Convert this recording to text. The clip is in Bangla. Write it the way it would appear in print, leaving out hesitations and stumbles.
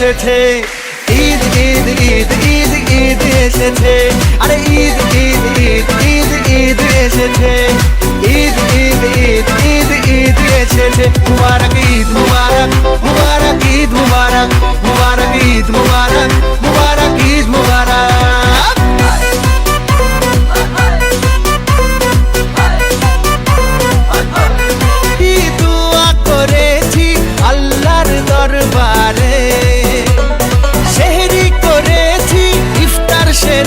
এসেছে, ঈদ ঈদ ঈদ ঈদ ঈদ এসেছে, আরে ঈদ ঈদ ঈদ ঈদ ঈদ এসেছে, ঈদ ঈদ ঈদ ঈদ ঈদ এসেছে। মুবারক ঈদ মুবারক, মুবারক ঈদ মুবারক, মুবারক ঈদ মুবারক, মুবারক ঈদ মুবারক। কি দুয়া করেছি আল্লাহর দরবারে,